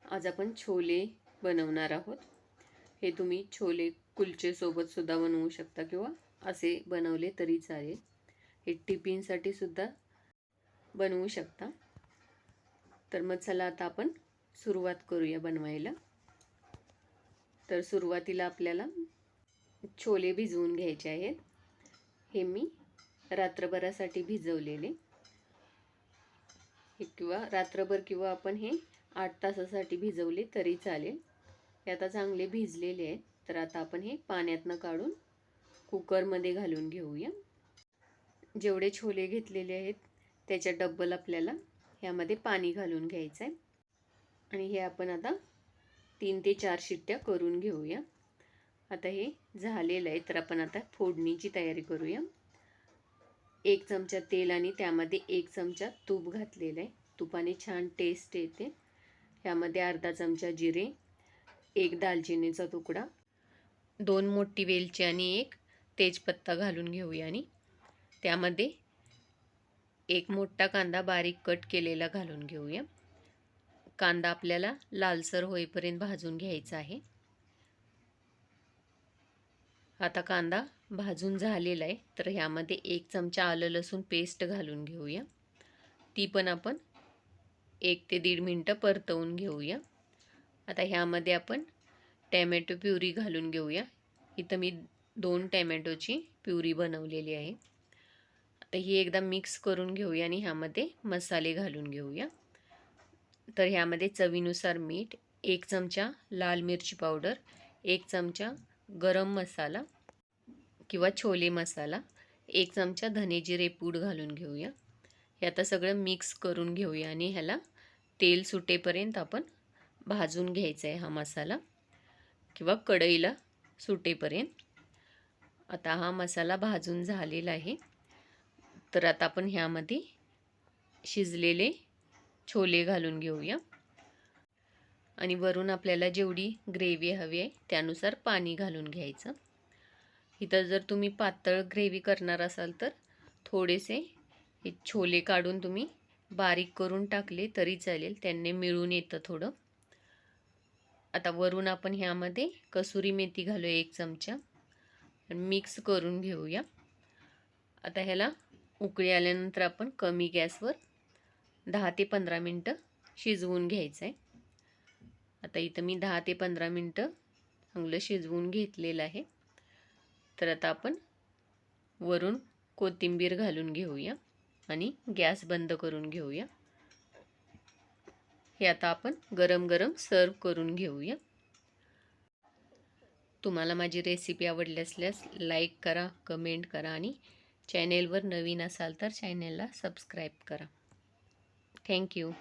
आज आपण छोले बनवणार आहोत। हे तुम्ही छोले कुलचे सोबत सुद्धा बनवू शकता किंवा असे बनवले तरी चालेल। हे टिफिनसाठी सुद्धा बनवू शकता। तर मग चला आता आपण सुरुवात करूया बनवायला। तर सुरुवातीला आपल्याला छोले भिजवून घ्यायचे आहेत। हे मी रात्रभरासाठी भिजवलेले किंवा रात्रभर किंवा आपण हे 8 तासासाठी भिजवले तरी चालेल। हे आता चांगले भिजलेले आहेत। तर आता आपण हे पाण्यातनं काढून कुकरमध्ये घालून घेऊया। जेवढे छोले घेतलेले आहेत त्याच्या डबल आपल्याला यामध्ये पाणी घालून घ्यायचं आहे आणि हे आपण आता 3 ते 4 शिट्ट्या करून घेऊया। आता हे झालेलं आहे। तर आपण आता फोडणीची तयारी करूया। 1 चमचा तेल आणि त्यामध्ये 1 चमचा तूप घातलेलं आहे। तुपाने छान टेस्ट येते। यामध्ये अर्धा चमचा जिरे, 1 दालचिनीचा तुकडा, 2 मोठी वेलची आणि 1 तेजपत्ता घालून घेऊया आणि त्यामध्ये 1 मोठा कांदा बारीक कट केलेला घालून घेऊया। कांदा आपल्याला लालसर होईपर्यंत भाजून घ्यायचा आहे। आता कांदा भाजून झालेला आहे। तर ह्यामध्ये 1 चमचा आलं लसूण पेस्ट घालून घेऊया। ती पण आपण 1 ते 1.5 मिनिटं परतवून घेऊया। आता ह्यामध्ये आपण टॅमॅटो प्युरी घालून घेऊया। इथं मी 2 टॅमॅटोची प्युरी बनवलेली आहे। आता ही एकदा मिक्स करून घेऊया आणि ह्यामध्ये मसाले घालून घेऊया। तर ह्यामध्ये चवीनुसार मीठ, 1 चमचा लाल मिरची पावडर, 1 चमचा गरम मसाला किंवा छोले मसाला, 1 चमचा धने जिरे पूड घालून घेऊया। हे आता सगळं मिक्स करून घेऊया आणि ह्याला तेल सुटेपर्यंत आपण भाजून घ्यायचा आहे हा मसाला किंवा कढईला सुटेपर्यंत। आता हा मसाला भाजून झालेला आहे। तर आता आपण ह्यामध्ये शिजलेले छोले घालून घेऊया आणि वरून आपल्याला जेवढी ग्रेव्ही हवी आहे त्यानुसार पाणी घालून घ्यायचं। इथं जर तुम्ही पातळ ग्रेव्ही करणार असाल तर थोडेसे हे छोले काढून तुम्ही बारीक करून टाकले तरी चालेल, त्यांनी मिळून येतं थोडं। आता वरून आपण ह्यामध्ये कसुरी मेथी घालूया 1 चमचा आणि मिक्स करून घेऊया। आता ह्याला उकळी आल्यानंतर आपण कमी गॅसवर 10 ते 15 मिनिटं शिजवून घ्यायचं आहे। आता इथं मी 10 ते 15 मिनिटं चांगलं शिजवून घेतलेलं आहे। तर आता आपण वरून कोथिंबीर घालून घेऊया आणि गॅस बंद करून घेऊया। हे आता आपण गरम गरम सर्व करून घेऊया। तुम्हाला माझी रेसिपी आवडली असल्यास लाईक करा, कमेंट करा आणि चॅनेलवर नवीन असाल तर चॅनेलला सबस्क्राईब करा। थँक्यू।